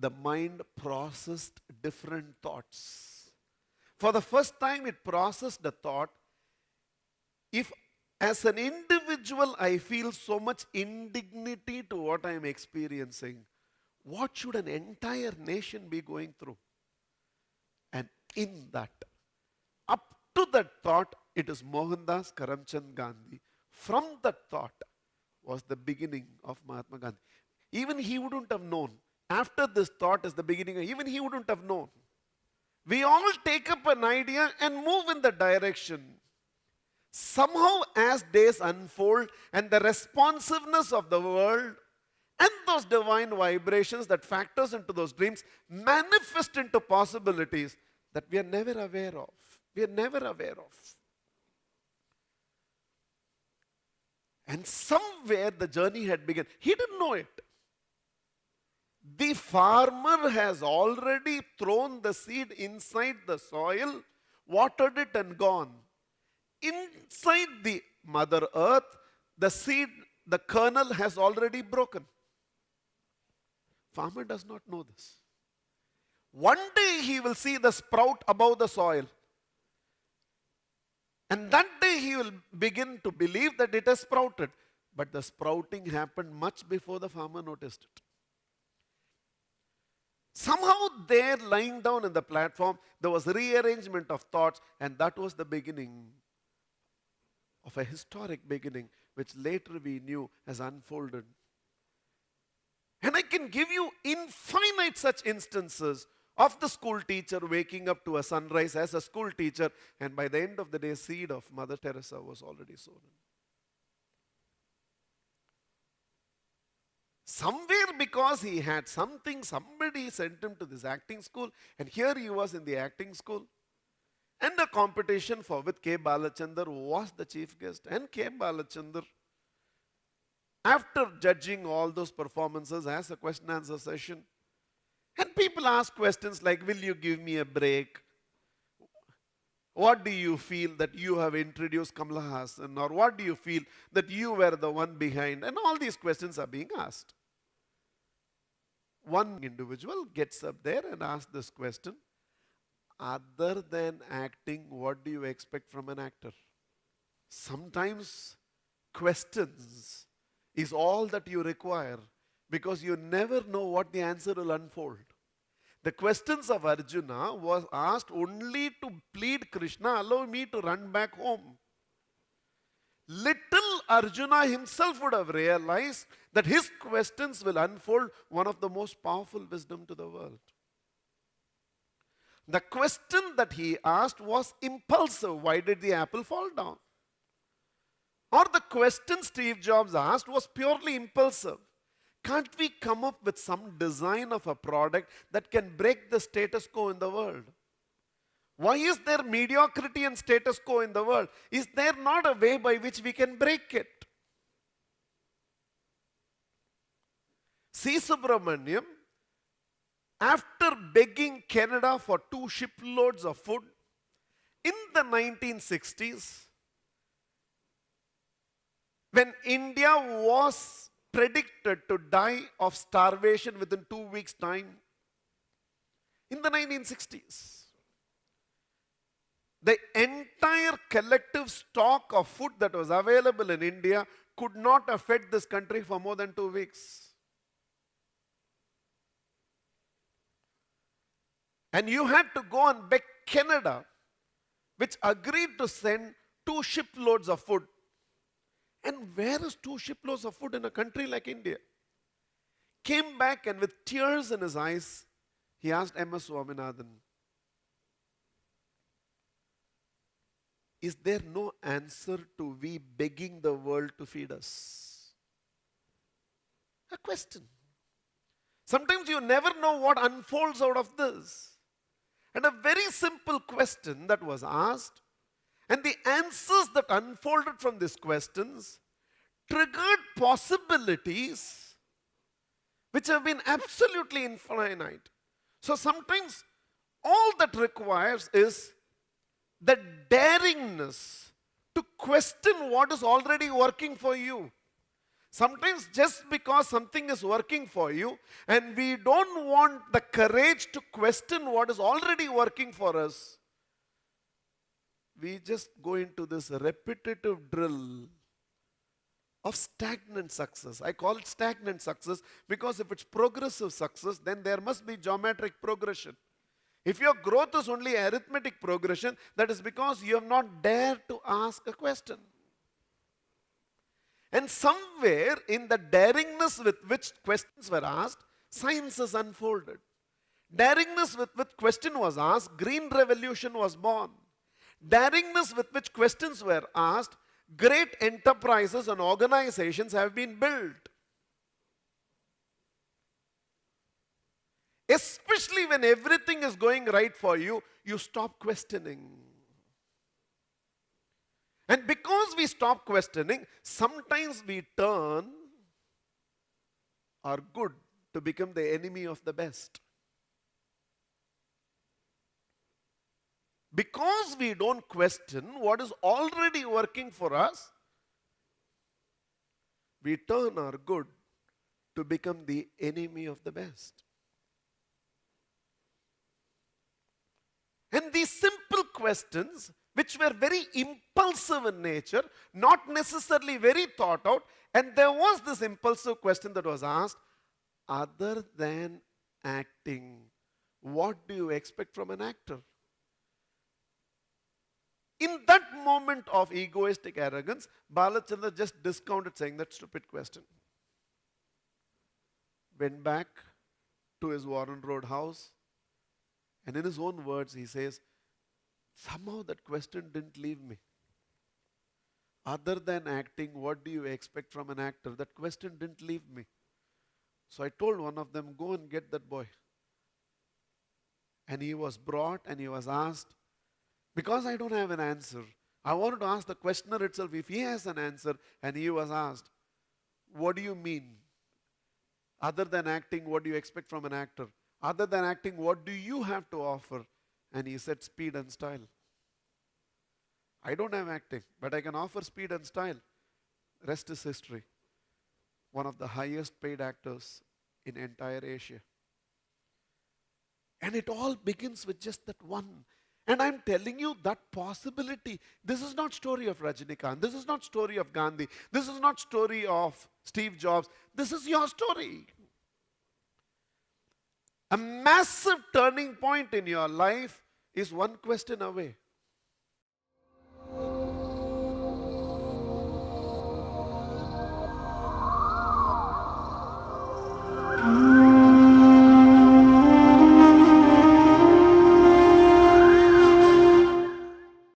the mind processed different thoughts. For the first time, it processed a thought, if as an individual I feel so much indignity to what I am experiencing, what should an entire nation be going through? And in that, up to that thought, it is Mohandas Karamchand Gandhi. From that thought was the beginning of Mahatma Gandhi. Even he wouldn't have known. After this thought is the beginning, even he wouldn't have known. We all take up an idea and move in that direction. Somehow, as days unfold and the responsiveness of the world and those divine vibrations that factors into those dreams manifest into possibilities that we are never aware of. We are never aware of. And somewhere the journey had begun. He didn't know it. The farmer has already thrown the seed inside the soil, watered it and gone. Inside the mother earth, the seed, the kernel has already broken. Farmer does not know this. One day he will see the sprout above the soil. And that day he will begin to believe that it has sprouted. But the sprouting happened much before the farmer noticed it. Somehow there, lying down in the platform, there was rearrangement of thoughts, and that was the beginning of a historic beginning, which later we knew has unfolded. And I can give you infinite such instances of the school teacher waking up to a sunrise as a school teacher, and by the end of the day, seed of Mother Teresa was already sown. Somewhere because he had something, somebody sent him to this acting school, and here he was in the acting school. And a competition for with K. Balachandar was the chief guest. And K. Balachandar, after judging all those performances as a question answer session, and people ask questions like, will you give me a break? What do you feel that you have introduced Kamala Hassan? Or what do you feel that you were the one behind? And all these questions are being asked. One individual gets up there and asks this question, other than acting, what do you expect from an actor? Sometimes questions is all that you require, because you never know what the answer will unfold. The questions of Arjuna was asked only to plead, Krishna, allow me to run back home. Little Arjuna himself would have realized that his questions will unfold one of the most powerful wisdom to the world. The question that he asked was impulsive. Why did the apple fall down? Or the question Steve Jobs asked was purely impulsive. Can't we come up with some design of a product that can break the status quo in the world? Why is there mediocrity and status quo in the world? Is there not a way by which we can break it? C. Subramaniam, after begging Canada for 2 shiploads of food in the 1960s, when India was predicted to die of starvation within 2 weeks' time, in the 1960s, the entire collective stock of food that was available in India could not have fed this country for more than 2 weeks. And you had to go and beg Canada, which agreed to send 2 shiploads of food. And where is 2 shiploads of food in a country like India? Came back, and with tears in his eyes, he asked M.S. Swaminathan, is there no answer to we begging the world to feed us? A question. Sometimes you never know what unfolds out of this. And a very simple question that was asked, and the answers that unfolded from these questions triggered possibilities which have been absolutely infinite. So sometimes all that requires is the daringness to question what is already working for you. Sometimes just because something is working for you and we don't want the courage to question what is already working for us, we just go into this repetitive drill of stagnant success. I call it stagnant success because if it's progressive success, then there must be geometric progression. If your growth is only arithmetic progression, that is because you have not dared to ask a question. And somewhere in the daringness with which questions were asked, science is unfolded. Daringness with which question was asked, green revolution was born. Daringness with which questions were asked, great enterprises and organizations have been built. Especially when everything is going right for you, you stop questioning. And because we stop questioning, sometimes we turn our good to become the enemy of the best. Because we don't question what is already working for us, we turn our good to become the enemy of the best. And these simple questions, which were very impulsive in nature, not necessarily very thought out, and there was this impulsive question that was asked, other than acting, what do you expect from an actor? In that moment of egoistic arrogance, Balachandra just discounted saying that stupid question. Went back to his Warren Road house, and in his own words he says, somehow that question didn't leave me. Other than acting, what do you expect from an actor? That question didn't leave me. So I told one of them, go and get that boy. And he was brought and he was asked, because I don't have an answer, I wanted to ask the questioner itself if he has an answer, and he was asked, what do you mean? Other than acting, what do you expect from an actor? Other than acting, what do you have to offer? And he said, speed and style. I don't have acting, but I can offer speed and style. Rest is history. One of the highest paid actors in entire Asia. And it all begins with just that one. And I'm telling you that possibility. This is not story of Rajinikanth. This is not story of Gandhi. This is not story of Steve Jobs. This is your story. A massive turning point in your life is one question away.